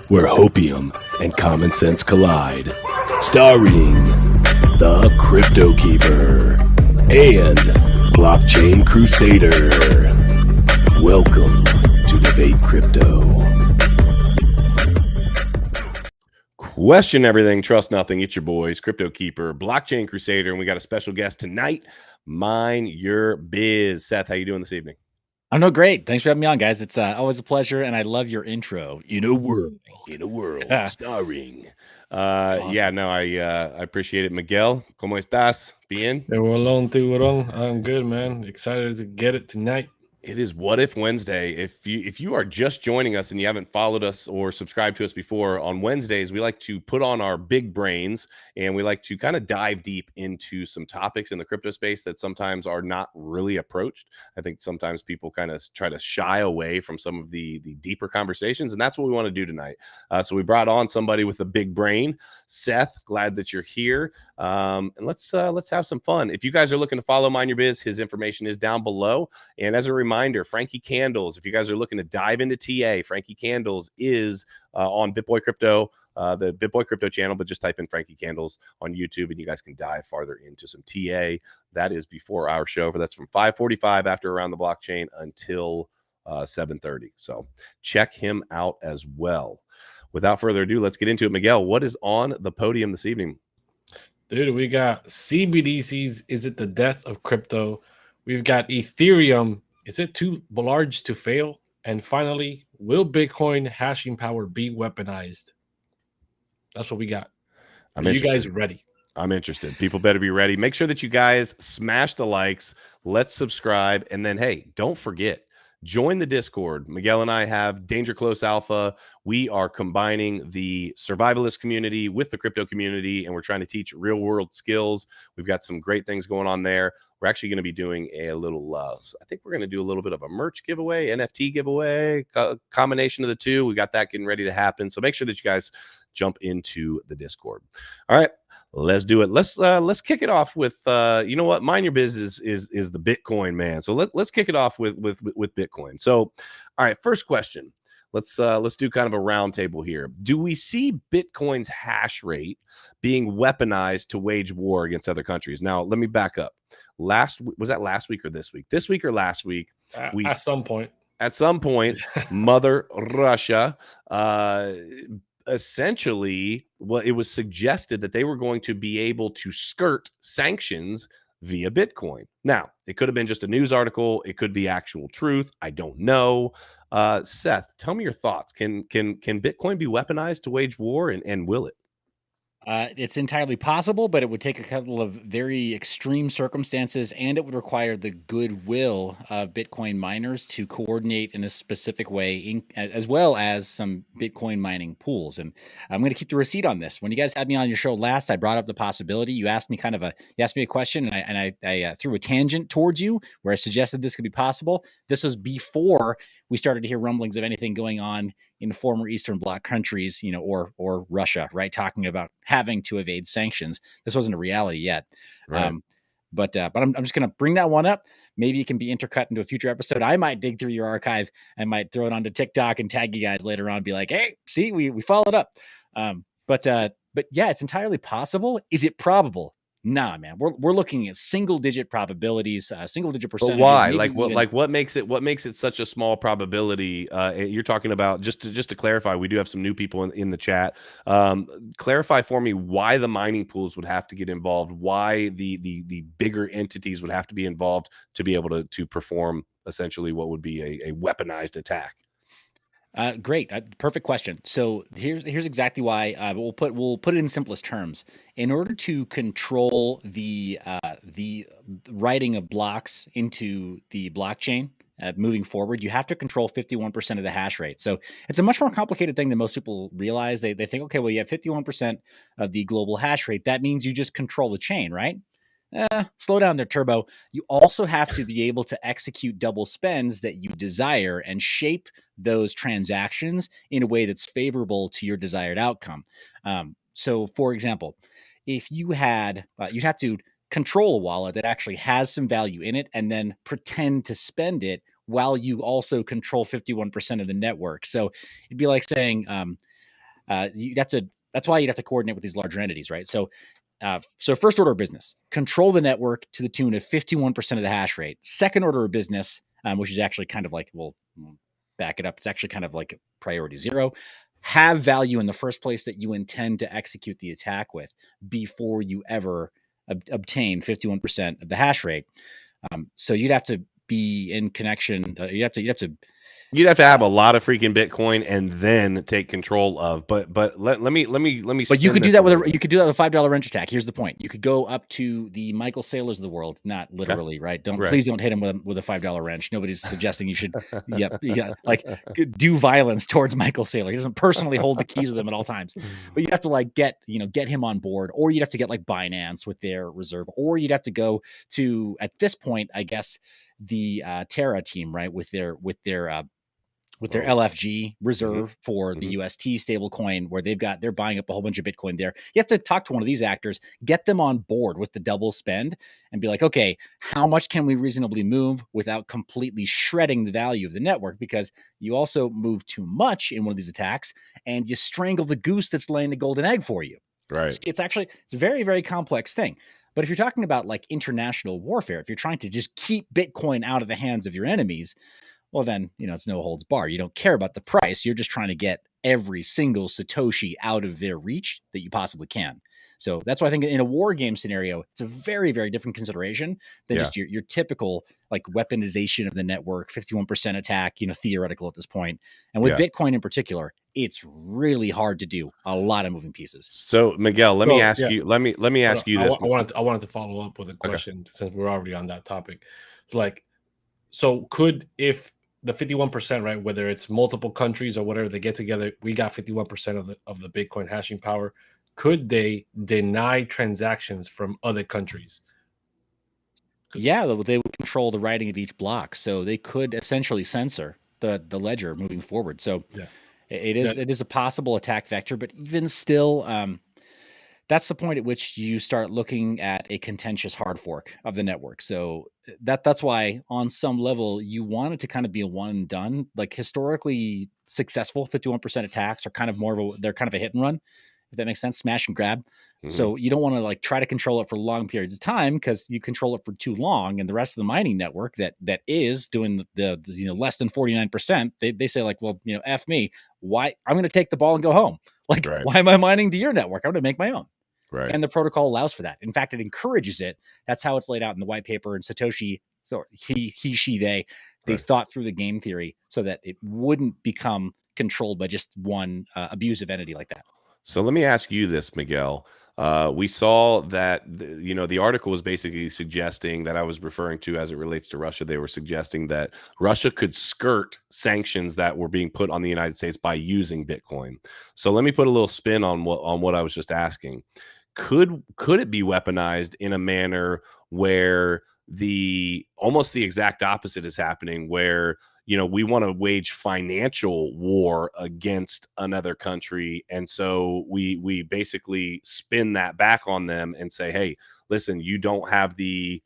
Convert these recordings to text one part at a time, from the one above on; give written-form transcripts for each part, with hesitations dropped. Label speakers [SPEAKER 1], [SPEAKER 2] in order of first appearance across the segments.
[SPEAKER 1] where hopium and common sense collide. Starring the CryptoKeeper and BlockchainCrusader. Welcome to Debate Crypto. Question everything, trust nothing. It's your boys, CryptoKeeper, BlockchainCrusader, and we got a special guest tonight, MineUrBiz. Seth, how you doing this evening?
[SPEAKER 2] I'm doing great. Thanks for having me on, guys. It's always a pleasure, and I love your intro.
[SPEAKER 1] In a world, starring.
[SPEAKER 2] Awesome.
[SPEAKER 1] Yeah, no, I appreciate it. Miguel, ¿cómo estás? Bien?
[SPEAKER 3] I'm good, man. Excited to get it tonight.
[SPEAKER 1] It is What If Wednesday. If you are just joining us and you haven't followed us or subscribed to us before, on Wednesdays we like to put on our big brains and we like to kind of dive deep into some topics in the crypto space that sometimes are not really approached. I think sometimes people kind of try to shy away from some of the deeper conversations, and that's what we want to do tonight. So we brought on somebody with a big brain. Seth, glad that you're here. And let's have some fun. If you guys are looking to follow MineUrBiz, his information is down below. And as a reminder, Frankie Candles, if you guys are looking to dive into TA, Frankie Candles is on BitBoy Crypto, the BitBoy Crypto channel, but just type in Frankie Candles on YouTube and you guys can dive farther into some TA. That is before our show. That's from 5:45 after Around the Blockchain until 7:30. So check him out as well. Without further ado, let's get into it. Miguel, what is on the podium this evening?
[SPEAKER 3] Dude, we got CBDCs. Is it the death of crypto? We've got Ethereum. Is it too large to fail? And finally, will Bitcoin hashing power be weaponized? That's what we got. Are you guys ready?
[SPEAKER 1] I'm interested. People better be ready. Make sure that you guys smash the likes. Let's subscribe. And then, hey, don't forget, join the Discord. Miguel and I have Danger Close Alpha. We are combining the survivalist community with the crypto community, and we're trying to teach real world skills. We've got some great things going on there. We're actually going to be doing a little, I think we're going to do a little bit of a merch giveaway, NFT giveaway, combination of the two. We got that getting ready to happen. So make sure that you guys jump into the Discord. All right. Let's do it. Let's kick it off with you know what, MineUrBiz is the Bitcoin man. So let's kick it off with Bitcoin. So all right, first question. Let's do kind of a round table here. Do we see Bitcoin's hash rate being weaponized to wage war against other countries? Now let me back up. Was that last week or this week? This week or last week?
[SPEAKER 3] At some point.
[SPEAKER 1] At some point, Mother Russia essentially, well, it was suggested that they were going to be able to skirt sanctions via Bitcoin. Now, it could have been just a news article. It could be actual truth. I don't know. Seth, tell me your thoughts. Can Bitcoin be weaponized to wage war, and will it?
[SPEAKER 2] It's entirely possible, but it would take a couple of very extreme circumstances, and it would require the goodwill of Bitcoin miners to coordinate in a specific way, as well as some Bitcoin mining pools. And I'm going to keep the receipt on this. When you guys had me on your show last, I brought up the possibility. You asked me a question, and I threw a tangent towards you where I suggested this could be possible. This was before we started to hear rumblings of anything going on in former Eastern Bloc countries, or Russia, right? Talking about having to evade sanctions. This wasn't a reality yet.
[SPEAKER 1] Right.
[SPEAKER 2] But I'm just going to bring that one up. Maybe it can be intercut into a future episode. I might dig through your archive. I might throw it onto TikTok and tag you guys later on. Be like, hey, see, we followed up. But yeah, it's entirely possible. Is it probable? Nah, man. We're looking at single-digit probabilities, single-digit percentages.
[SPEAKER 1] But why? What makes it such a small probability? You're talking about, just to clarify, we do have some new people in the chat. Clarify for me why the mining pools would have to get involved, why the bigger entities would have to be involved to be able to perform essentially what would be a weaponized attack.
[SPEAKER 2] Great. Perfect question. So here's exactly why we'll put it in simplest terms. In order to control the writing of blocks into the blockchain moving forward, you have to control 51% of the hash rate. So it's a much more complicated thing than most people realize. They think, okay, well, you have 51% of the global hash rate. That means you just control the chain, right? Slow down there, Turbo. You also have to be able to execute double spends that you desire and shape those transactions in a way that's favorable to your desired outcome. So, for example, if you had, you'd have to control a wallet that actually has some value in it and then pretend to spend it while you also control 51% of the network. So it'd be like saying, That's why you'd have to coordinate with these larger entities, right? So first order of business, control the network to the tune of 51% of the hash rate. Second order of business, which is actually kind of like, we'll back it up. It's actually kind of like priority 0. Have value in the first place that you intend to execute the attack with before you ever obtain 51% of the hash rate. So you'd have to be in connection.
[SPEAKER 1] You'd have to have a lot of freaking Bitcoin and then take control of. But let me.
[SPEAKER 2] But you could do that with a $5 wrench attack. Here's the point: you could go up to the Michael Saylors of the world, not literally, right? Please don't hit him with a $5 wrench. Nobody's suggesting you should, like do violence towards Michael Saylor. He doesn't personally hold the keys with him at all times. But you have to like get him on board, or you'd have to get like Binance with their reserve, or you'd have to go to, at this point, I guess, the Terra team, right, with their LFG reserve for the UST stablecoin, where they're buying up a whole bunch of Bitcoin there. You have to talk to one of these actors, get them on board with the double spend, and be like, okay, how much can we reasonably move without completely shredding the value of the network? Because you also move too much in one of these attacks and you strangle the goose that's laying the golden egg for you.
[SPEAKER 1] Right.
[SPEAKER 2] It's a very, very complex thing. But if you're talking about like international warfare, if you're trying to just keep Bitcoin out of the hands of your enemies, well, then, it's no holds barred. You don't care about the price. You're just trying to get every single Satoshi out of their reach that you possibly can. So that's why I think in a war game scenario, it's a very, very different consideration than just your typical like weaponization of the network, 51% attack, theoretical at this point. And with Bitcoin in particular, it's really hard to do. A lot of moving pieces.
[SPEAKER 1] So Miguel, let me ask you this.
[SPEAKER 3] I wanted to follow up with a question since we're already on that topic. It's like, so if the 51%, right, whether it's multiple countries or whatever, they get together, we got 51% of the Bitcoin hashing power. Could they deny transactions from other countries?
[SPEAKER 2] Yeah, they would control the writing of each block, so they could essentially censor the ledger moving forward. So it is a possible attack vector, but even still, that's the point at which you start looking at a contentious hard fork of the network. So that's why on some level you want it to kind of be a one and done. Like historically successful 51% attacks are kind of they're kind of a hit and run, if that makes sense, smash and grab. So you don't want to like try to control it for long periods of time, because you control it for too long, and the rest of the mining network that is doing the less than 49%, they say like, well, F me, why? I'm going to take the ball and go home. Like, why am I mining to your network? I'm going to make my own.
[SPEAKER 1] Right.
[SPEAKER 2] And the protocol allows for that. In fact, it encourages it. That's how it's laid out in the white paper. And Satoshi, they thought through the game theory so that it wouldn't become controlled by just one abusive entity like that.
[SPEAKER 1] So let me ask you this, Miguel. We saw that the article was basically suggesting that I was referring to as it relates to Russia. They were suggesting that Russia could skirt sanctions that were being put on the United States by using Bitcoin. So let me put a little spin on what I was just asking. Could it be weaponized in a manner where almost the exact opposite is happening, where we want to wage financial war against another country, and so we basically spin that back on them and say, hey, listen, you don't have the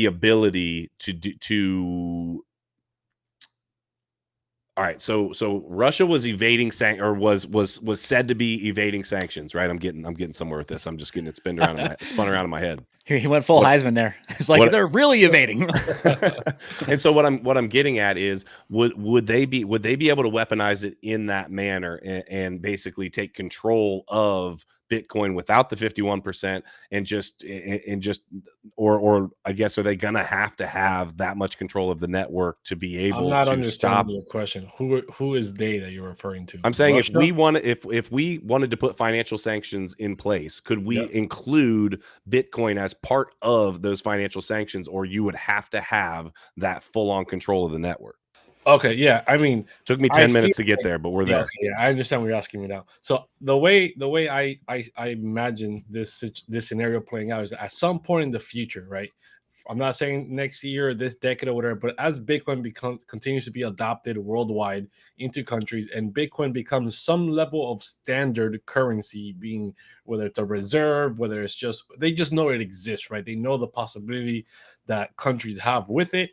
[SPEAKER 1] ability to all right, so Russia was evading was said to be evading sanctions, right? I'm getting somewhere with this. I'm just getting it spun around in my head.
[SPEAKER 2] He went full Heisman there. It's like they're really evading.
[SPEAKER 1] And so what I'm getting at is, would they be able to weaponize it in that manner and basically take control of Bitcoin without the 51% and just or I guess, are they gonna have to have that much control of the network to be able to stop? I'm not understanding
[SPEAKER 3] your question. Who is they that you're referring to?
[SPEAKER 1] I'm saying Russia? if we wanted to put financial sanctions in place, could we include Bitcoin as part of those financial sanctions, or you would have to have that full-on control of the network?
[SPEAKER 3] Okay, yeah. I mean,
[SPEAKER 1] took me 10 minutes to get there, but we're there.
[SPEAKER 3] Okay, yeah, I understand what you're asking me now. So the way I imagine this scenario playing out is at some point in the future, right? I'm not saying next year, this decade, or whatever, but as Bitcoin continues to be adopted worldwide into countries, and Bitcoin becomes some level of standard currency, being whether it's a reserve, whether it's they just know it exists, right? They know the possibility that countries have with it,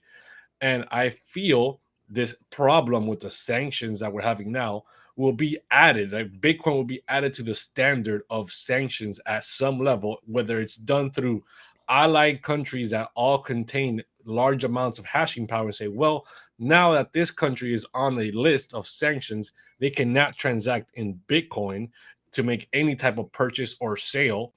[SPEAKER 3] and I feel this problem with the sanctions that we're having now will be added. Like Bitcoin will be added to the standard of sanctions at some level, whether it's done through allied countries that all contain large amounts of hashing power, and say, well, now that this country is on a list of sanctions, they cannot transact in Bitcoin to make any type of purchase or sale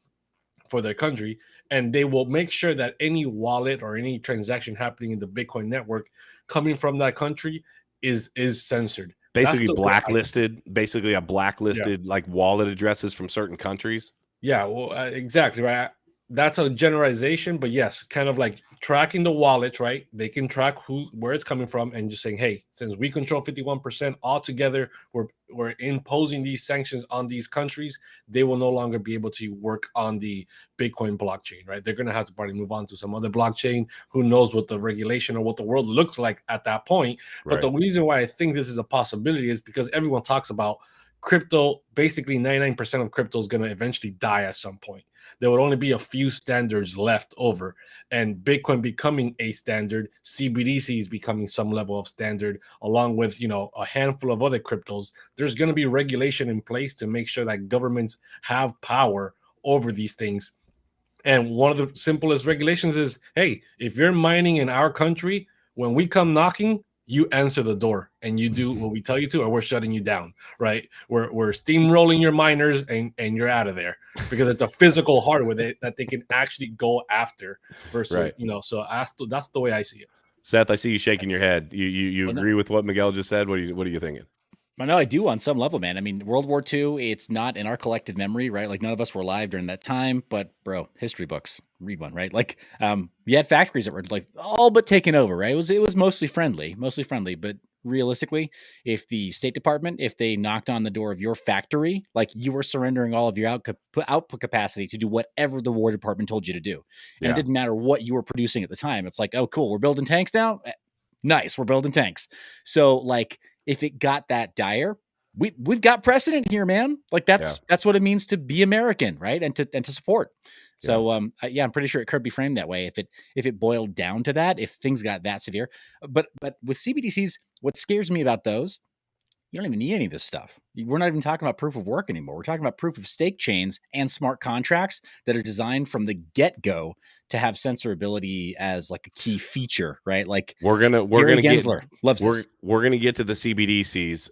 [SPEAKER 3] for their country, and they will make sure that any wallet or any transaction happening in the Bitcoin network coming from that country is censored.
[SPEAKER 1] Basically blacklisted, basically a blacklisted like wallet addresses from certain countries.
[SPEAKER 3] Yeah, well, exactly, right. That's a generalization, but yes, kind of like tracking the wallets, right? They can track where it's coming from, and just saying, hey, since we control 51% altogether, we're imposing these sanctions on these countries. They will no longer be able to work on the Bitcoin blockchain, right? They're going to have to probably move on to some other blockchain. Who knows what the regulation or what the world looks like at that point. But the reason why I think this is a possibility is because everyone talks about crypto. Basically 99% of crypto is going to eventually die at some point. There would only be a few standards left over, and Bitcoin becoming a standard, CBDCs becoming some level of standard, along with, you know, a handful of other cryptos. There's going to be regulation in place to make sure that governments have power over these things. And one of the simplest regulations is, hey, if you're mining in our country, when we come knocking, you answer the door and you do what we tell you to, or we're shutting you down, right? We're steamrolling your miners and you're out of there, because it's a physical hardware that they can actually go after versus, you know, so that's the way I see it.
[SPEAKER 1] Seth, I see you shaking your head. You agree with what Miguel just said? What are you thinking?
[SPEAKER 2] No, I do on some level, man. I mean, World War II, it's not in our collective memory, right? Like none of us were alive during that time, but bro, history books, read one, right? Like, you had factories that were like all but taken over, right? It was mostly friendly, but realistically, if the State Department, if they knocked on the door of your factory, like you were surrendering all of your output capacity to do whatever the War Department told you to do. And it didn't matter what you were producing at the time. It's like, oh, cool, we're building tanks now. Nice, we're building tanks. So like, if it got that dire, we've got precedent here, man. Like that's what it means to be American, right? And to support. So I'm pretty sure it could be framed that way if it boiled down to that, if things got that severe. But with CBDCs, what scares me about those, you don't even need any of this stuff. We're not even talking about proof of work anymore. We're talking about proof of stake chains and smart contracts that are designed from the get-go to have censorability as like a key feature, right? Like we're gonna get to the CBDCs.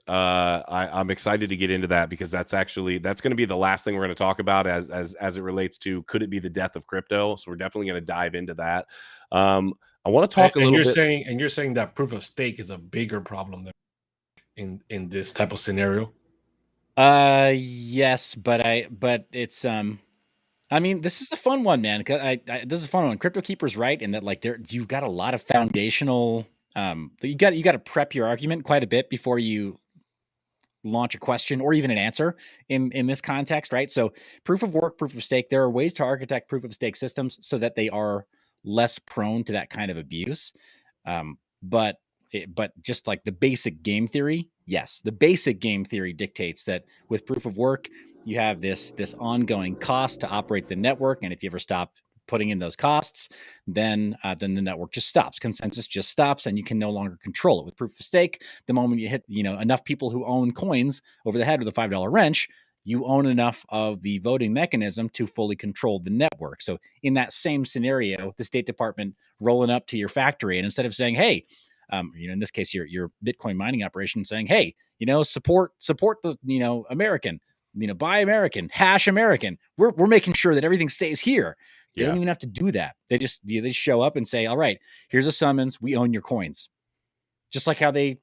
[SPEAKER 2] I'm excited to get into that, because that's going to be the last thing we're going to talk about as it relates to, could it be the death of crypto? So we're definitely going to dive into that. I want to talk a little bit.
[SPEAKER 3] You're saying that proof of stake is a bigger problem than in this type of scenario?
[SPEAKER 2] Yes, but it's I mean, this is a fun one, man. This is a fun one. CryptoKeeper's right in that, like, you've got a lot of foundational. You got to prep your argument quite a bit before you launch a question or even an answer in this context, right? So, proof of work, proof of stake. There are ways to architect proof of stake systems so that they are less prone to that kind of abuse. But just like the basic game theory, yes, the basic game theory dictates that with proof of work, you have this ongoing cost to operate the network, and if you ever stop putting in those costs, then the network just stops. Consensus just stops, and you can no longer control it. With proof of stake, the moment you hit enough people who own coins over the head with a $5 wrench, you own enough of the voting mechanism to fully control the network. So in that same scenario, the State Department rolling up to your factory, and instead of saying, hey, in this case, your Bitcoin mining operation, saying, hey, support the, American, buy American, hash American. We're making sure that everything stays here. They don't even have to do that. They just show up and say, all right, here's a summons. We own your coins. Just like how they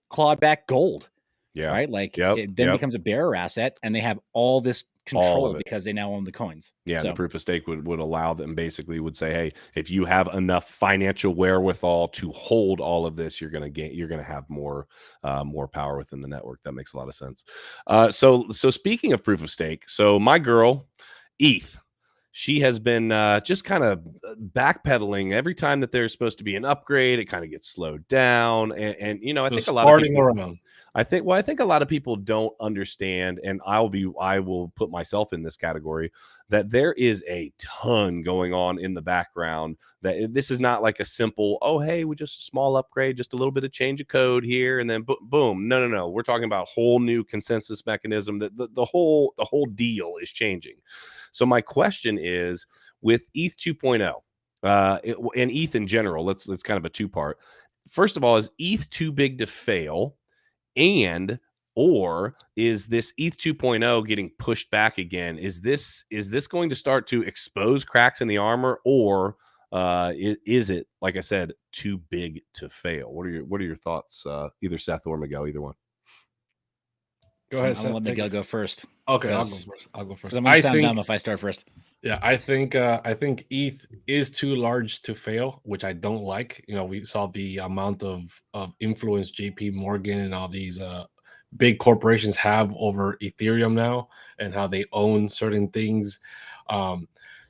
[SPEAKER 2] clawed back gold. Yeah. Right. Like it then becomes a bearer asset, and they have all this control because they now own the coins.
[SPEAKER 1] Yeah. So the proof of stake would allow them, basically would say, hey, if you have enough financial wherewithal to hold all of this, you're going to have more power within the network. That makes a lot of sense. So speaking of proof of stake, so my girl, ETH, she has been just kind of backpedaling every time that there's supposed to be an upgrade. It kind of gets slowed down, and I think a lot of people, I think a lot of people don't understand, and I will put myself in this category, that there is a ton going on in the background. That this is not like a simple, oh hey, we just a small upgrade, just a little bit of change of code here, and then boom. No. We're talking about a whole new consensus mechanism that the whole deal is changing. So my question is, with ETH 2.0, and ETH in general, let's kind of a two-part. First of all, is ETH too big to fail? And or is this ETH 2.0 getting pushed back again? Is this going to start to expose cracks in the armor, or is it, like I said, too big to fail? What are your thoughts? Either Seth or Miguel, either one.
[SPEAKER 3] Go ahead,
[SPEAKER 2] I'm
[SPEAKER 3] Seth.
[SPEAKER 2] gonna let Miguel go first.
[SPEAKER 3] Okay, I'll go first.
[SPEAKER 2] I'm gonna sound dumb if I start first.
[SPEAKER 3] Yeah, I think ETH is too large to fail, which I don't like. You know, we saw the amount of influence JP Morgan and all these big corporations have over Ethereum now, and how they own certain things.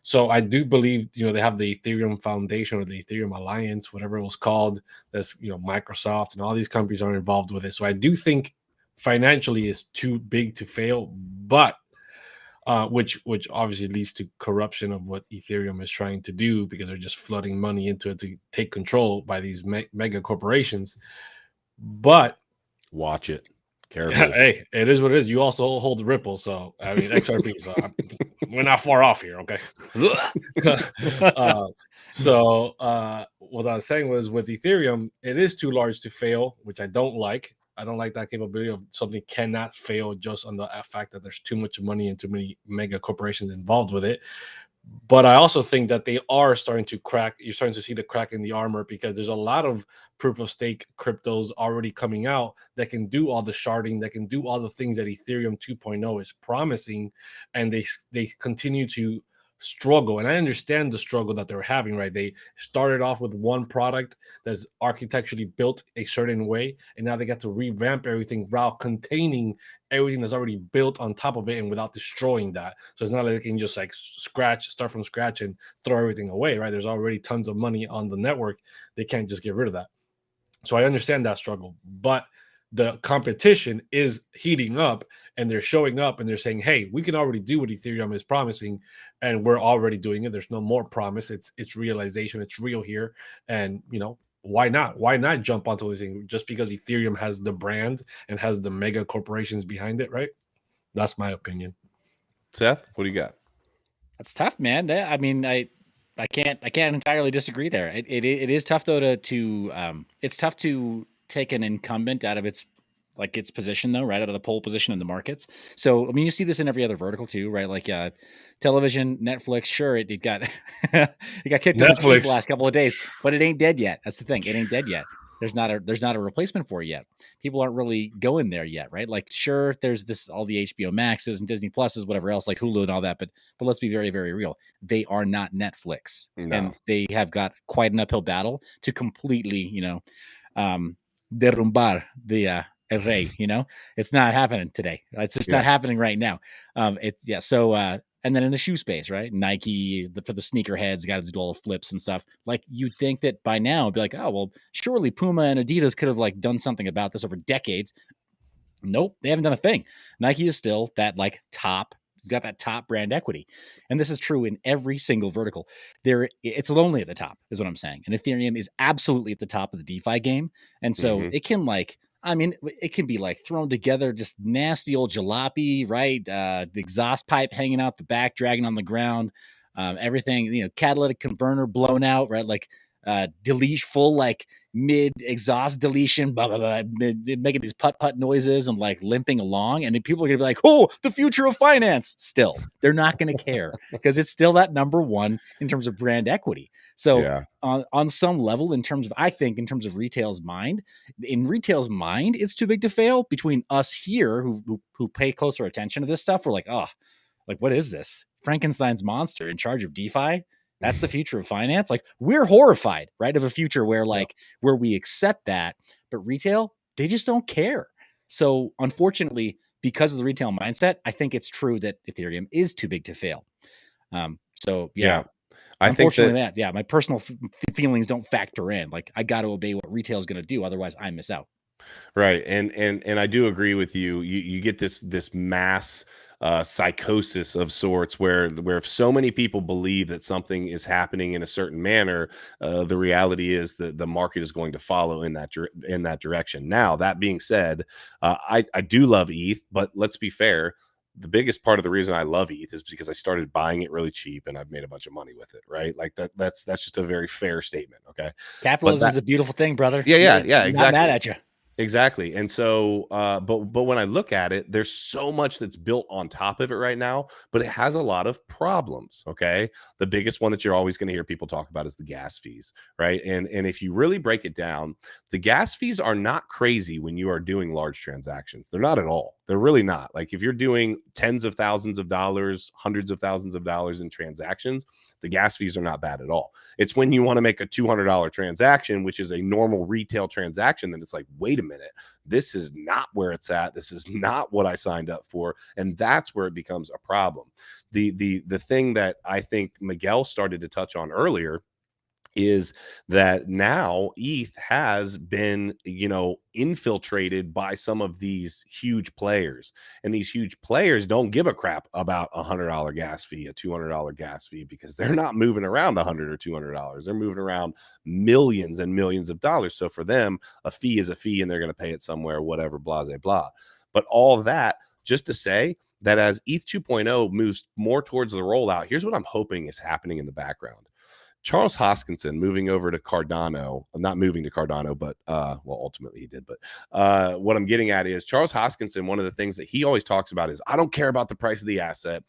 [SPEAKER 3] So I do believe, you know, they have the Ethereum Foundation or the Ethereum Alliance, whatever it was called. That's, you know, Microsoft and all these companies are involved with it. So I do think financially is too big to fail, but which obviously leads to corruption of what Ethereum is trying to do, because they're just flooding money into it to take control by these mega corporations. But
[SPEAKER 1] watch it carefully.
[SPEAKER 3] Hey, it is what it is. You also hold Ripple, so I mean XRP. So we're not far off here, okay? What I was saying was, with Ethereum, it is too large to fail, which I don't like. I don't like that capability of something cannot fail just on the fact that there's too much money and too many mega corporations involved with it. But I also think that they are starting to crack. You're starting to see the crack in the armor, because there's a lot of proof of stake cryptos already coming out that can do all the sharding, that can do all the things that Ethereum 2.0 is promising, and they continue to struggle. And I understand the struggle that they're having, right? They started off with one product that's architecturally built a certain way, and now they got to revamp everything while containing everything that's already built on top of it and without destroying that. So it's not like they can just like start from scratch and throw everything away, right? There's already tons of money on the network. They can't just get rid of that. So I understand that struggle, but the competition is heating up, and they're showing up and they're saying, hey, we can already do what Ethereum is promising, and we're already doing it. There's no more promise. It's realization. It's real here. And, you know, why not? Why not jump onto this thing just because Ethereum has the brand and has the mega corporations behind it, right? That's my opinion.
[SPEAKER 1] Seth, what do you got?
[SPEAKER 2] That's tough, man. I mean, I can't entirely disagree there. It is tough though it's tough to take an incumbent out of its position though, right out of the pole position in the markets. So I mean, you see this in every other vertical too, right? Like television, Netflix. Sure, it got it got kicked off the last couple of days, but it ain't dead yet. That's the thing. It ain't dead yet. There's not a replacement for it yet. People aren't really going there yet, right? Like, sure, there's all the HBO Maxes and Disney Pluses, whatever else, like Hulu and all that, but let's be very, very real. They are not Netflix, and they have got quite an uphill battle to completely, you know, derrumbar the El Rey. You know, it's not happening today. It's just not happening right now. So. And then in the shoe space, right? Nike, for the sneakerheads, got to do all the flips and stuff. Like, you'd think that by now it'd be like, oh, well, surely Puma and Adidas could have like done something about this over decades. Nope, they haven't done a thing. Nike is still that like top. It's got that top brand equity. And this is true in every single vertical. It's lonely at the top, is what I'm saying. And Ethereum is absolutely at the top of the DeFi game. And so it can like, I mean, it can be like thrown together, just nasty old jalopy, right? The exhaust pipe hanging out the back, dragging on the ground, everything, you know, catalytic converter blown out, right? Like delete full, like mid exhaust deletion, blah, blah, blah, making these putt noises and like limping along. And then people are going to be like, oh, the future of finance. Still, they're not going to care because it's still that number one in terms of brand equity. So on some level, in terms of retail's mind, it's too big to fail. Between us here who pay closer attention to this stuff, we're like, oh, like, what is this? Frankenstein's monster in charge of DeFi? That's the future of finance. Like, we're horrified, right, of a future where where we accept that, but retail, they just don't care. So unfortunately, because of the retail mindset, I think it's true that Ethereum is too big to fail. I think that my personal feelings don't factor in. Like, I got to obey what retail is going to do. Otherwise I miss out.
[SPEAKER 1] Right. And I do agree with you. You get this mass psychosis of sorts where if so many people believe that something is happening in a certain manner, the reality is that the market is going to follow in that direction. Now, that being said, I do love ETH, but let's be fair. The biggest part of the reason I love ETH is because I started buying it really cheap and I've made a bunch of money with it, right? Like that's just a very fair statement. Okay. But
[SPEAKER 2] Capitalism is a beautiful thing, brother.
[SPEAKER 1] yeah,
[SPEAKER 2] I'm not mad
[SPEAKER 1] exactly.
[SPEAKER 2] at you.
[SPEAKER 1] Exactly. And so, but when I look at it, there's so much that's built on top of it right now, but it has a lot of problems. Okay. The biggest one that you're always going to hear people talk about is the gas fees, right? And if you really break it down, the gas fees are not crazy when you are doing large transactions. They're not at all. They're really not. Like if you're doing tens of thousands of dollars, hundreds of thousands of dollars in transactions, the gas fees are not bad at all. It's when you want to make a $200 transaction, which is a normal retail transaction, that it's like, wait a minute, this is not where it's at. This is not what I signed up for. And that's where it becomes a problem. The thing that I think Miguel started to touch on earlier is that now ETH has been, infiltrated by some of these huge players, and these huge players don't give a crap about $100 gas fee, a $200 gas fee, because they're not moving around $100 or $200. They're moving around millions and millions of dollars. So for them, a fee is a fee, and they're going to pay it somewhere, whatever, blah, blah, blah. But all of that just to say that as ETH 2.0 moves more towards the rollout, here's what I'm hoping is happening in the background. Charles Hoskinson moving over to Cardano, not moving to Cardano, but ultimately he did. But what I'm getting at is Charles Hoskinson, one of the things that he always talks about is, I don't care about the price of the asset.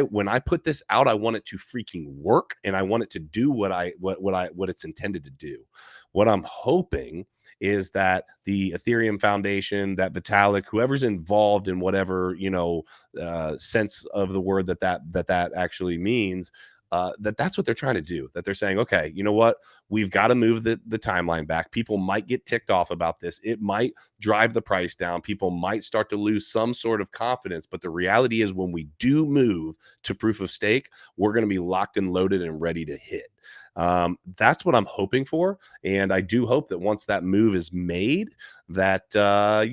[SPEAKER 1] When I put this out, I want it to freaking work, and I want it to do what it's intended to do. What I'm hoping is that the Ethereum Foundation, that Vitalik, whoever's involved in whatever sense of the word that actually means, that's what they're trying to do. That they're saying, okay, you know what? We've got to move the timeline back. People might get ticked off about this. It might drive the price down. People might start to lose some sort of confidence. But the reality is, when we do move to proof of stake, we're going to be locked and loaded and ready to hit. That's what I'm hoping for, and I do hope that once that move is made, that
[SPEAKER 3] but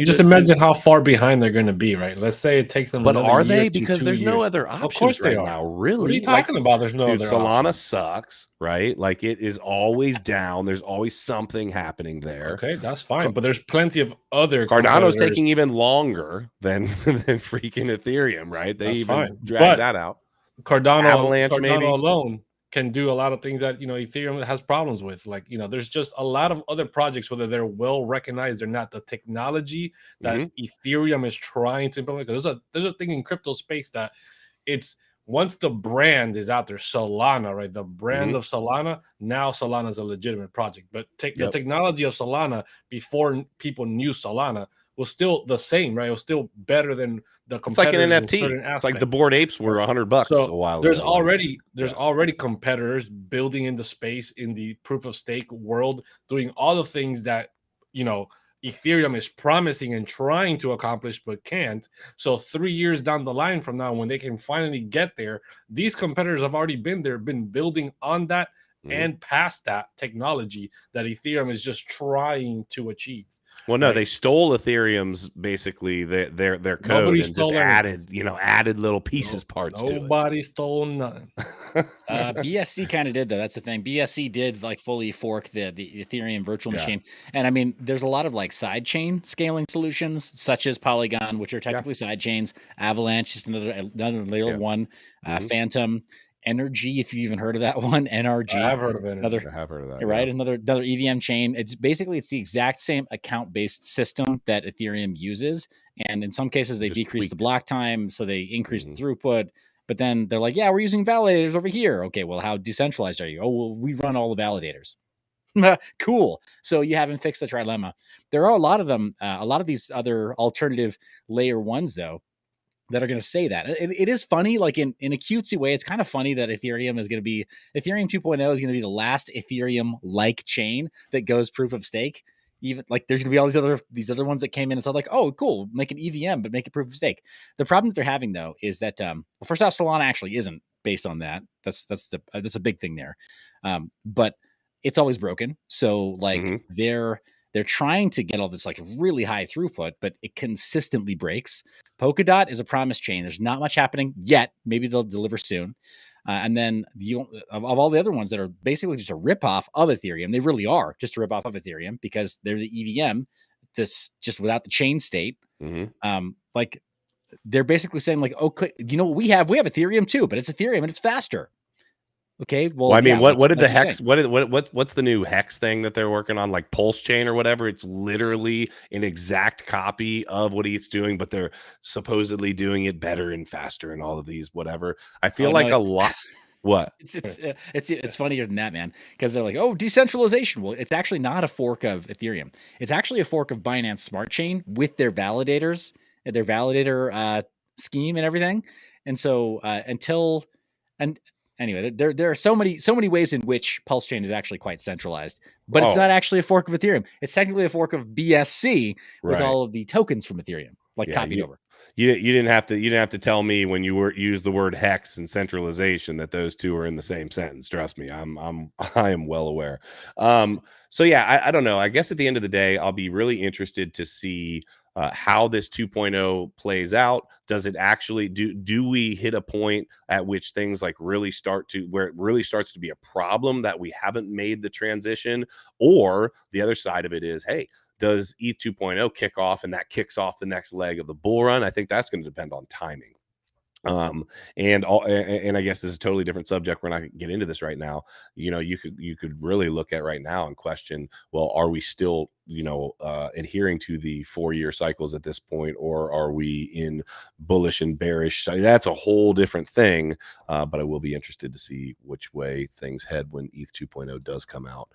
[SPEAKER 3] just imagine how far behind they're going to be, right? Let's say it takes them.
[SPEAKER 1] But
[SPEAKER 3] another
[SPEAKER 1] are
[SPEAKER 3] year
[SPEAKER 1] they?
[SPEAKER 3] to
[SPEAKER 1] Because
[SPEAKER 3] 2
[SPEAKER 1] there's no
[SPEAKER 3] years.
[SPEAKER 1] other options
[SPEAKER 3] Of course they
[SPEAKER 1] right
[SPEAKER 3] are.
[SPEAKER 1] now. Really?
[SPEAKER 3] What are you talking about? There's no
[SPEAKER 1] dude,
[SPEAKER 3] other
[SPEAKER 1] Solana
[SPEAKER 3] options.
[SPEAKER 1] sucks, right? Like it is always down. There's always something happening there.
[SPEAKER 3] Okay, that's fine. But there's plenty of other
[SPEAKER 1] Cardano's taking even longer than freaking Ethereum, right? They
[SPEAKER 3] That's
[SPEAKER 1] even
[SPEAKER 3] fine.
[SPEAKER 1] drag that out. Avalanche, maybe.
[SPEAKER 3] Alone can do a lot of things that Ethereum has problems with. Like there's just a lot of other projects, whether they're well recognized or not. The technology that Ethereum is trying to implement, because there's a thing in crypto space that it's, once the brand is out there, Solana, right? The brand of Solana, now Solana is a legitimate project. But the technology of Solana before people knew Solana was still the same, right? It was still better than the competitors.
[SPEAKER 1] It's like an NFT. It's like the Bored Apes were $100
[SPEAKER 3] so
[SPEAKER 1] a while
[SPEAKER 3] there's
[SPEAKER 1] ago.
[SPEAKER 3] Already competitors building in the space in the proof of stake world, doing all the things that Ethereum is promising and trying to accomplish but can't. So 3 years down the line from now, when they can finally get there, these competitors have already been there, been building on that and past that technology that Ethereum is just trying to achieve.
[SPEAKER 1] Well, no, they stole Ethereum's basically their code. Nobody and just added little parts to it.
[SPEAKER 3] Nobody stole nothing.
[SPEAKER 2] BSC kind of did though. That's the thing. BSC did like fully fork the Ethereum virtual machine, and I mean, there's a lot of like side chain scaling solutions such as Polygon, which are technically side chains. Avalanche, just another little one. Phantom Energy, if you even heard of that one. NRG.
[SPEAKER 3] I have heard of it.
[SPEAKER 1] I have heard of that.
[SPEAKER 2] Right, another EVM chain. It's the exact same account-based system that Ethereum uses, and in some cases they decrease the block time, so they increase the throughput. But then they're like, "Yeah, we're using validators over here." Okay, well, how decentralized are you? Oh, well, we run all the validators. Cool. So you haven't fixed the trilemma. There are a lot of them. A lot of these other alternative layer ones, though, that are going to say that. It is funny, like in a cutesy way. It's kind of funny that Ethereum 2.0 is going to be the last Ethereum-like chain that goes proof of stake. Even like there's going to be all these other ones that came in and said like, oh, cool, make an EVM, but make it proof of stake. The problem that they're having though is that, well, first off, Solana actually isn't based on that. That's a big thing there. But it's always broken. So like they're trying to get all this like really high throughput, but it consistently breaks. Polkadot is a promise chain. There's not much happening yet. Maybe they'll deliver soon. And then of all the other ones that are basically just a ripoff of Ethereum, they really are just a ripoff of Ethereum because they're the EVM, just without the chain state. Like they're basically saying like, okay, you know what we have Ethereum too, but it's Ethereum and it's faster. Okay, well,
[SPEAKER 1] I mean,
[SPEAKER 2] yeah,
[SPEAKER 1] what did the hex? What's the new hex thing that they're working on, like Pulse Chain or whatever? It's literally an exact copy of what ETH's doing, but they're supposedly doing it better and faster and all of these whatever. I feel like a lot. What?
[SPEAKER 2] It's funnier than that, man, because they're like, oh, decentralization. Well, it's actually not a fork of Ethereum. It's actually a fork of Binance Smart Chain with their validators, their validator scheme and everything. And so anyway, there are so many ways in which Pulse Chain is actually quite centralized, but it's not actually a fork of Ethereum. It's technically a fork of BSC with all of the tokens from Ethereum, like copied over.
[SPEAKER 1] You didn't have to tell me when you used the word hex and centralization that those two are in the same sentence. Trust me, I am well aware. So yeah, I don't know. I guess at the end of the day, I'll be really interested to see how this 2.0 plays out. Does it actually do we hit a point at which things like really where it really starts to be a problem that we haven't made the transition? Or the other side of it is, hey, does ETH 2.0 kick off and that kicks off the next leg of the bull run? I think that's going to depend on timing. And I guess this is a totally different subject. We're not going to get into this right now. You know, you could really look at right now and question, well, are we still, adhering to the 4-year cycles at this point, or are we in bullish and bearish? So that's a whole different thing. But I will be interested to see which way things head when ETH 2.0 does come out.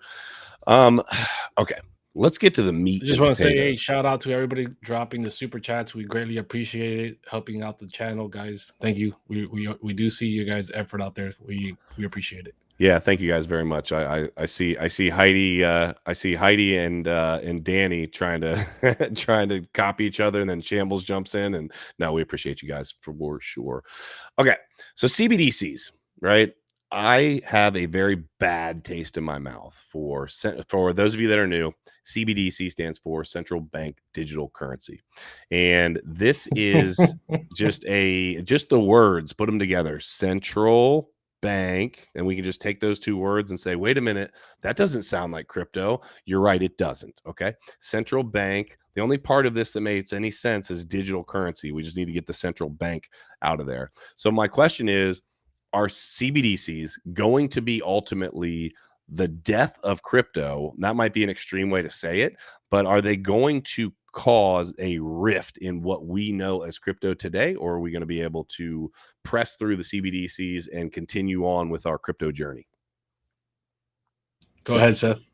[SPEAKER 1] Okay. Let's get to the meat.
[SPEAKER 3] I just want to say, hey, shout out to everybody dropping the super chats. We greatly appreciate it, helping out the channel, guys. Thank you. We do see you guys' effort out there. We appreciate it.
[SPEAKER 1] Yeah, thank you guys very much. I see Heidi. I see Heidi and Danny trying to copy each other, and then Shambles jumps in. And no, we appreciate you guys for sure. Okay, so CBDCs, right? I have a very bad taste in my mouth for those of you that are new. CBDC stands for Central Bank Digital Currency, and this is just the words, put them together, Central Bank, and we can just take those two words and say, wait a minute, that doesn't sound like crypto. You're right, it doesn't. Okay, Central Bank. The only part of this that makes any sense is digital currency. We just need to get the central bank out of there. So my question is, are CBDCs going to be ultimately the death of crypto? That might be an extreme way to say it, but are they going to cause a rift in what we know as crypto today, or are we going to be able to press through the CBDCs and continue on with our crypto journey?
[SPEAKER 3] Go ahead, Seth.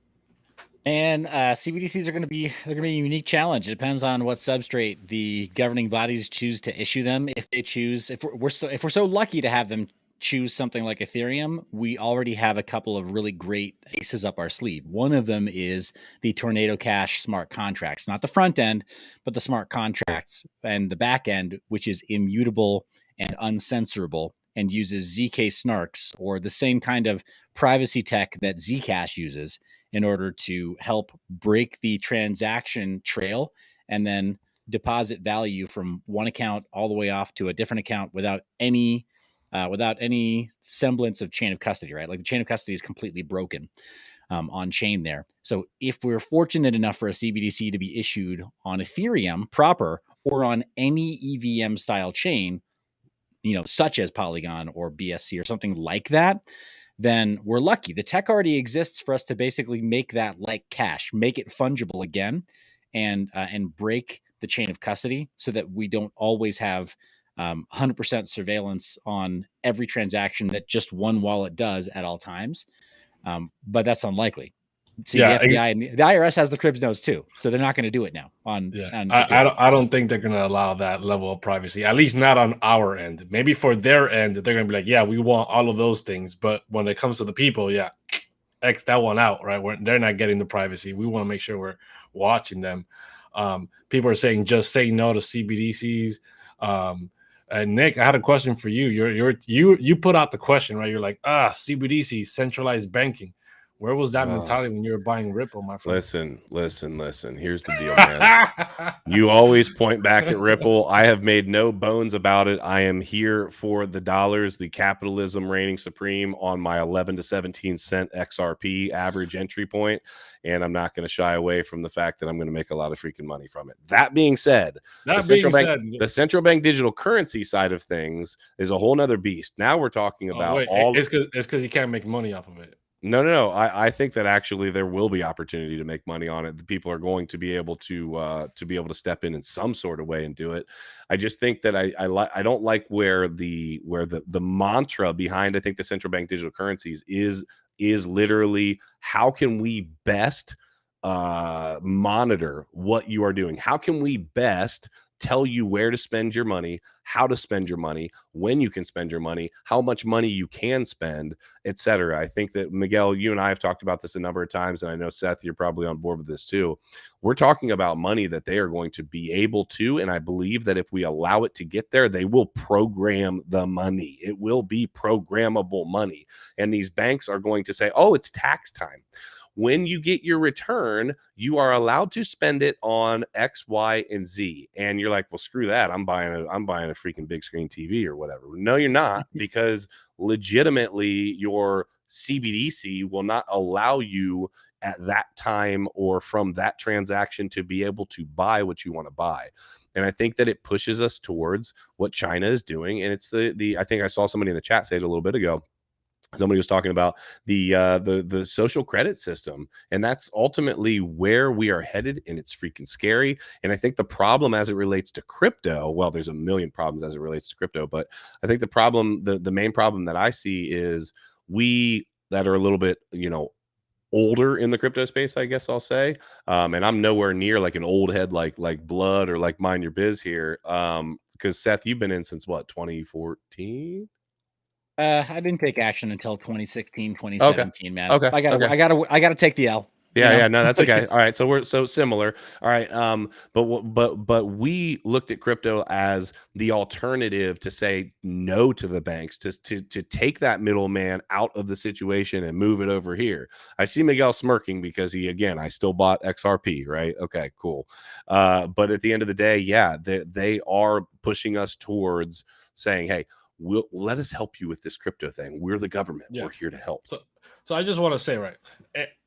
[SPEAKER 2] And CBDCs are going to be a unique challenge. It depends on what substrate the governing bodies choose to issue them. If they choose, if we're so lucky to have them choose something like Ethereum, we already have a couple of really great aces up our sleeve. One of them is the Tornado Cash smart contracts, not the front end, but the smart contracts, and the back end, which is immutable and uncensorable and uses ZK snarks, or the same kind of privacy tech that Zcash uses, in order to help break the transaction trail and then deposit value from one account all the way off to a different account without any semblance of chain of custody, right? Like the chain of custody is completely broken on chain there. So if we're fortunate enough for a CBDC to be issued on Ethereum proper or on any EVM style chain, such as Polygon or BSC or something like that, then we're lucky. The tech already exists for us to basically make that like cash, make it fungible again, and break the chain of custody so that we don't always have 100% surveillance on every transaction that just one wallet does at all times. But that's unlikely. See, the FBI and the IRS has the cribs nose too, so they're not going to do it now.
[SPEAKER 3] I don't think they're going to allow that level of privacy, at least not on our end. Maybe for their end, they're going to be like, yeah, we want all of those things. But when it comes to the people, yeah, X that one out, right? They're not getting the privacy. We want to make sure we're watching them. People are saying just say no to CBDCs. And Nick, I had a question for you. You put out the question, right? You're like, CBDC, centralized banking. Where was that
[SPEAKER 1] Oh.
[SPEAKER 3] mentality when you were buying Ripple, my friend?
[SPEAKER 1] Listen. Here's the deal, man. You always point back at Ripple. I have made no bones about it. I am here for the dollars, the capitalism reigning supreme on my 11 to 17 cent XRP average entry point, and I'm not going to shy away from the fact that I'm going to make a lot of freaking money from it. That being said, the central bank digital currency side of things is a whole nother beast. Now we're talking about
[SPEAKER 3] it's because you can't make money off of it.
[SPEAKER 1] No. I think that actually there will be opportunity to make money on it. The people are going to be able to step in some sort of way and do it. I just think that I don't like where the mantra behind, I think, the central bank digital currencies is literally, how can we best monitor what you are doing? How can we best tell you where to spend your money, how to spend your money, when you can spend your money, how much money you can spend, etc. I think that, Miguel, you and I have talked about this a number of times, and I know, Seth, you're probably on board with this too. We're talking about money that they are going to be able to, and I believe that if we allow it to get there, they will program the money. It will be programmable money. And these banks are going to say, oh, it's tax time. When you get your return, you are allowed to spend it on X, Y, and Z. And you're like, well, screw that. I'm buying a freaking big screen TV or whatever. No, you're not, because legitimately your CBDC will not allow you at that time or from that transaction to be able to buy what you want to buy. And I think that it pushes us towards what China is doing. And it's I think I saw somebody in the chat say it a little bit ago. Somebody was talking about the social credit system, and that's ultimately where we are headed, and it's freaking scary. And I think the problem as it relates to crypto, well, there's a million problems as it relates to crypto, but I think the main problem that I see is we that are a little bit, older in the crypto space, I guess I'll say. And I'm nowhere near like an old head like Blood or like MineUrBiz here. Because Seth, you've been in since what, 2014?
[SPEAKER 2] I didn't take action until 2016, 2017, man.
[SPEAKER 1] Okay.
[SPEAKER 2] I gotta take the L.
[SPEAKER 1] Yeah, no, that's okay. All right, so we're so similar. All right, but we looked at crypto as the alternative to say no to the banks, to take that middleman out of the situation and move it over here. I see Miguel smirking because I still bought XRP, right? Okay, cool. But at the end of the day, yeah, they are pushing us towards saying, hey, let us help you with this crypto thing. We're the government. Yeah. We're here to help.
[SPEAKER 3] So I just want to say, right,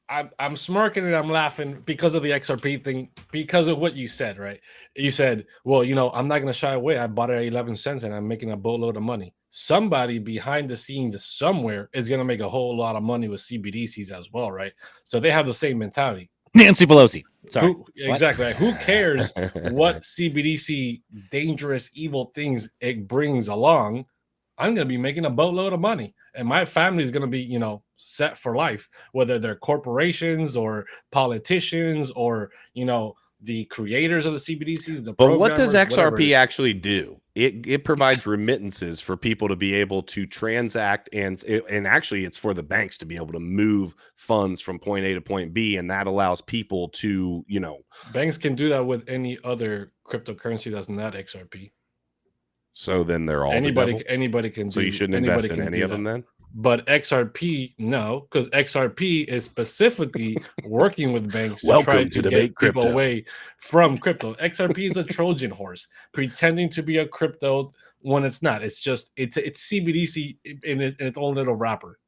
[SPEAKER 3] I'm smirking and I'm laughing because of the XRP thing, because of what you said, right? You said, well, I'm not going to shy away. I bought it at 11 cents and I'm making a boatload of money. Somebody behind the scenes somewhere is going to make a whole lot of money with CBDCs as well, right? So they have the same mentality.
[SPEAKER 2] Nancy Pelosi. Sorry.
[SPEAKER 3] Exactly. Right? Who cares what CBDC dangerous, evil things it brings along? I'm going to be making a boatload of money, and my family is going to be, set for life, whether they're corporations or politicians or, the creators of the CBDCs.
[SPEAKER 1] But what does XRP actually do? It provides remittances for people to be able to transact, and actually it's for the banks to be able to move funds from point A to point B, and that allows people to,
[SPEAKER 3] banks can do that with any other cryptocurrency that's not XRP.
[SPEAKER 1] So then they're all
[SPEAKER 3] anybody can do.
[SPEAKER 1] So you shouldn't invest in any of them then?
[SPEAKER 3] But XRP, no, because XRP is specifically working with banks
[SPEAKER 1] to try to get
[SPEAKER 3] people away from crypto. XRP is a Trojan horse pretending to be a crypto when it's not. It's just it's CBDC in its own little wrapper.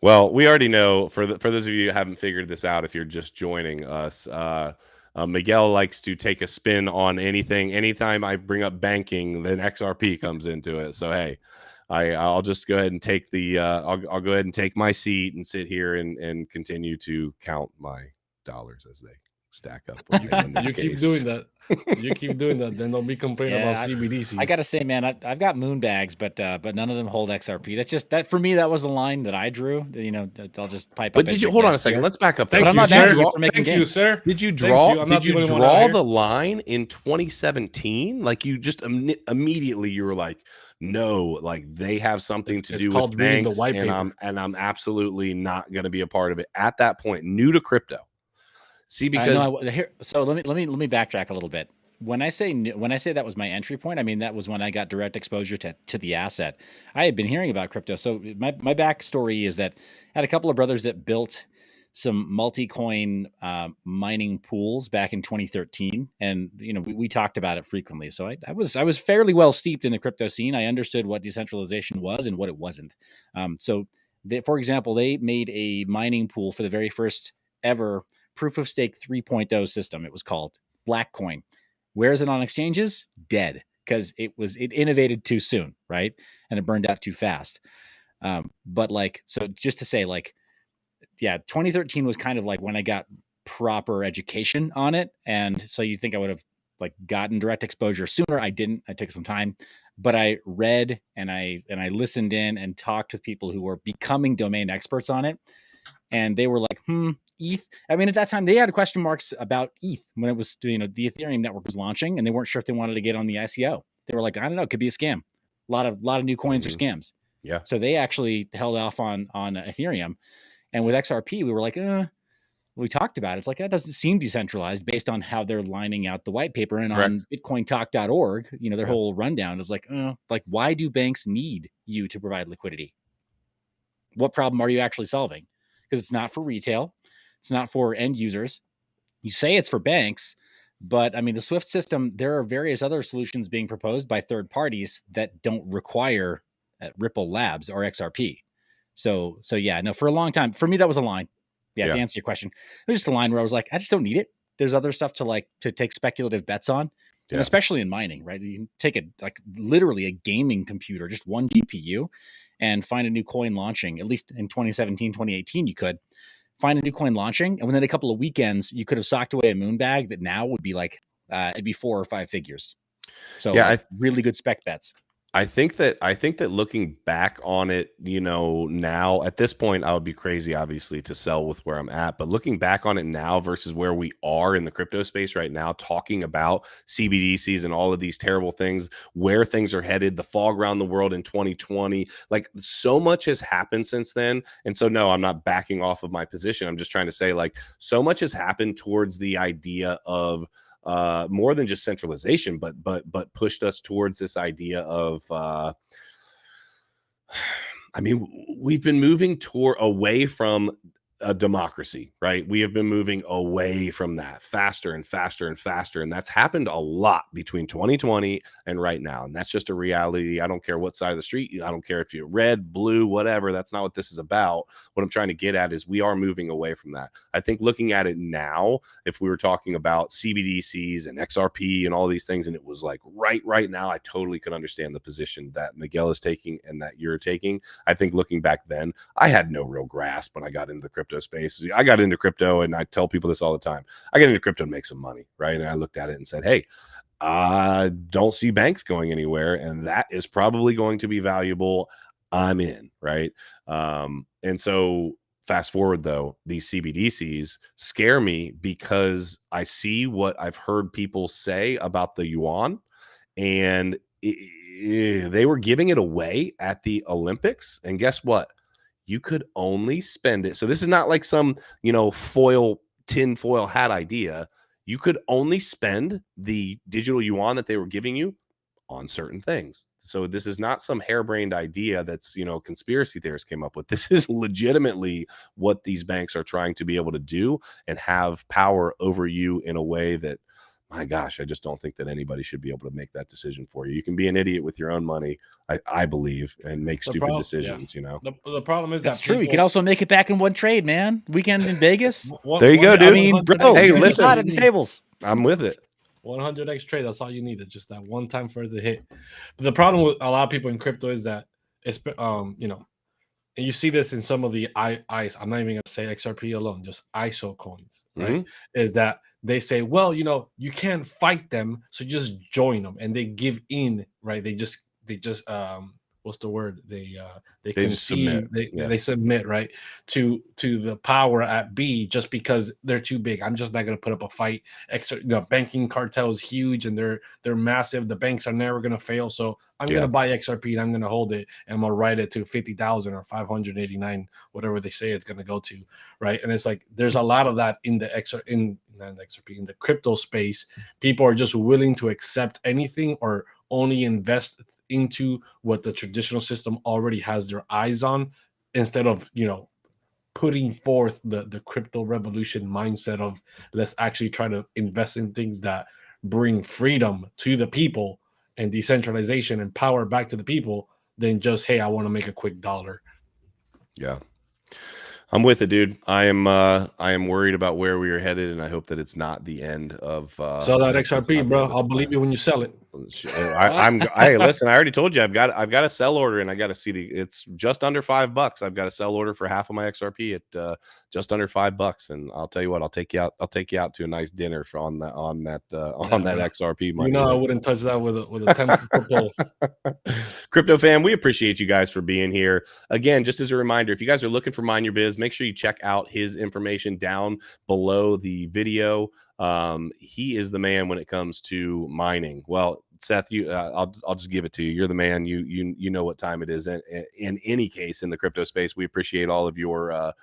[SPEAKER 1] Well, we already know, for those of you who haven't figured this out, if you're just joining us, Miguel likes to take a spin on anything. Anytime I bring up banking, then XRP comes into it. So hey, I'll just go ahead and take I'll go ahead and take my seat and sit here and continue to count my dollars as they stack up.
[SPEAKER 3] You keep doing that. You keep doing that. Then don't be complaining about CBDCs.
[SPEAKER 2] I gotta say, man, I've got moon bags, but none of them hold XRP. That's just that for me. That was the line that I drew. I'll just pipe.
[SPEAKER 1] But did you hold on a second? Let's back up.
[SPEAKER 3] Thank you, sir.
[SPEAKER 1] Did you draw? Did you draw the line in 2017? Like you just immediately you were like, no, like they have something to do with banks, and I'm absolutely not going to be a part of it at that point. New to crypto. See, because
[SPEAKER 2] so let me backtrack a little bit. when I say that was my entry point, I mean that was when I got direct exposure to the asset. I had been hearing about crypto. So my backstory is that I had a couple of brothers that built some multi-coin mining pools back in 2013, and we talked about it frequently. So I was fairly well steeped in the crypto scene. I understood what decentralization was and what it wasn't. For example, they made a mining pool for the very first ever proof of stake 3.0 system. It was called Blackcoin. Where is it on exchanges? Dead, because it innovated too soon, right? And it burned out too fast. But so just to say, 2013 was kind of like when I got proper education on it. And so you think I would have gotten direct exposure sooner. I didn't. I took some time, but I read and I listened in and talked with people who were becoming domain experts on it. And they were like, ETH. I mean, at that time they had question marks about ETH when it was, the Ethereum network was launching, and they weren't sure if they wanted to get on the ICO. They were like, I don't know, it could be a scam. A lot of new coins are scams.
[SPEAKER 1] Yeah.
[SPEAKER 2] So they actually held off on Ethereum. And with XRP, we were like, we talked about it. It's like, that doesn't seem decentralized based on how they're lining out the white paper. And
[SPEAKER 1] Correct.
[SPEAKER 2] on BitcoinTalk.org, their whole rundown is like, why do banks need you to provide liquidity? What problem are you actually solving? Because it's not for retail. It's not for end users. You say it's for banks, but I mean, the SWIFT system, there are various other solutions being proposed by third parties that don't require Ripple Labs or XRP. So yeah, no, for a long time, for me, that was a line. Yeah. To answer your question, it was just a line where I was like, I just don't need it. There's other stuff to take speculative bets on. And especially in mining, right? You can take literally a gaming computer, just one GPU, and find a new coin launching. At least in 2017, 2018, you could find a new coin launching. And within a couple of weekends, you could have socked away a moon bag that now would be it'd be 4 or 5 figures. So really good spec bets.
[SPEAKER 1] I think that looking back on it, now at this point, I would be crazy, obviously, to sell with where I'm at. But looking back on it now versus where we are in the crypto space right now, talking about CBDCs and all of these terrible things, where things are headed, the fog around the world in 2020, so much has happened since then. And so, no, I'm not backing off of my position. I'm just trying to say, so much has happened towards the idea of more than just centralization, but pushed us towards this idea of I mean, we've been moving away from a democracy, right? We have been moving away from that faster and faster and faster. And that's happened a lot between 2020 and right now. And that's just a reality. I don't care what side of the street. I don't care if you're red, blue, whatever. That's not what this is about. What I'm trying to get at is we are moving away from that. I think looking at it now, if we were talking about CBDCs and XRP and all these things, and it was right now, I totally could understand the position that Miguel is taking and that you're taking. I think looking back then, I had no real grasp when I got into the crypto space. I got into crypto, and I tell people this all the time. I got into crypto to make some money, right? And I looked at it and said, hey, I don't see banks going anywhere, and that is probably going to be valuable. I'm in, right? And so fast forward, though, these CBDCs scare me because I see what I've heard people say about the yuan, and they were giving it away at the Olympics. And guess what? You could only spend it. So this is not like some, tin foil hat idea. You could only spend the digital yuan that they were giving you on certain things. So this is not some harebrained idea that's, conspiracy theorists came up with. This is legitimately what these banks are trying to be able to do and have power over you in a way that, my gosh, I just don't think that anybody should be able to make that decision for you. You can be an idiot with your own money, I believe, and make stupid decisions,
[SPEAKER 3] The problem is
[SPEAKER 2] that's true. You can also make it back in one trade, man. Weekend in Vegas.
[SPEAKER 1] There you go, dude.
[SPEAKER 2] I mean, bro,
[SPEAKER 1] hey, listen,
[SPEAKER 2] hot at the tables.
[SPEAKER 1] I'm with it.
[SPEAKER 3] 100x trade. That's all you need. It's just that one time for it to hit. But the problem with a lot of people in crypto is that it's and you see this in some of the ICE. I'm not even gonna say XRP alone, just ISO coins, right? Is that they say, well, you can't fight them, so just join them, and they give in, right? They just what's the word? They concede, they submit, right, to the power at B just because they're too big. I'm just not going to put up a fight. Banking cartel is huge and they're massive. The banks are never going to fail, so I'm going to buy XRP and I'm going to hold it and I'm going to write it to 50,000 or 589, whatever they say it's going to go to, right? And it's like there's a lot of that in the and XRP. In the crypto space, people are just willing to accept anything or only invest into what the traditional system already has their eyes on, instead of, you know, putting forth the crypto revolution mindset of let's actually try to invest in things that bring freedom to the people and decentralization and power back to the people, than just, hey, I want to make a quick dollar.
[SPEAKER 1] Yeah. I'm with it, dude. I am worried about where we are headed, and I hope that it's not the end of
[SPEAKER 3] Sell that XRP, bro. I'll believe you when you sell it.
[SPEAKER 1] Hey, listen, I already told you I've got a sell order, and I got to see it's just under $5. I've got a sell order for half of my XRP at just under $5, and I'll tell you what, I'll take you out to a nice dinner on that XRP money.
[SPEAKER 3] You know, I wouldn't touch that with a 10 pull.
[SPEAKER 1] Crypto fam, we appreciate you guys for being here. Again, just as a reminder, if you guys are looking for MineUrBiz, make sure you check out his information down below the video. He is the man when it comes to mining. Well, Seth, I'll just give it to you. You're the man. You know what time it is. In any case, in the crypto space, we appreciate all of your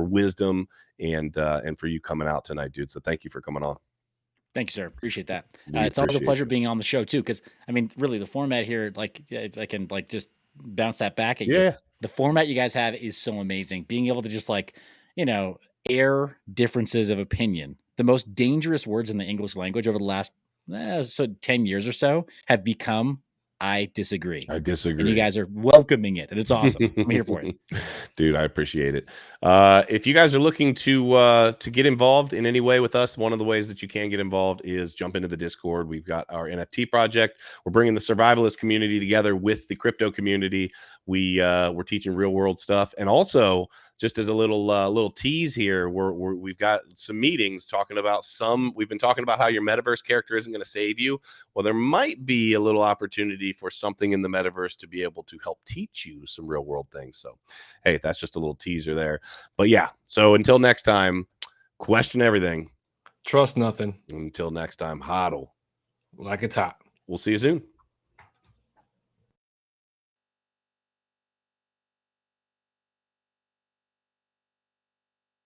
[SPEAKER 1] wisdom and for you coming out tonight, dude. So thank you for coming on.
[SPEAKER 2] Thank you, sir. Appreciate that. It's always a pleasure being on the show too, because I mean, really, the format here, like, if I can like just bounce that back at you. The format you guys have is so amazing. Being able to just, like, you know, air differences of opinion. The most dangerous words in the English language over the last 10 years or so have become I disagree.
[SPEAKER 1] I disagree.
[SPEAKER 2] And you guys are welcoming it, and it's awesome. I'm here for it.
[SPEAKER 1] Dude, I appreciate it. If you guys are looking to get involved in any way with us, one of the ways that you can get involved is jump into the Discord. We've got our NFT project. We're bringing the survivalist community together with the crypto community. We're teaching real world stuff, and also, just as a little tease here, we've got some meetings talking about we've been talking about how your metaverse character isn't going to save you. Well, there might be a little opportunity for something in the metaverse to be able to help teach you some real world things. So, hey, that's just a little teaser there. But yeah, so until next time, question everything.
[SPEAKER 3] Trust nothing.
[SPEAKER 1] Until next time, hodl
[SPEAKER 3] like it's hot.
[SPEAKER 1] We'll see you soon.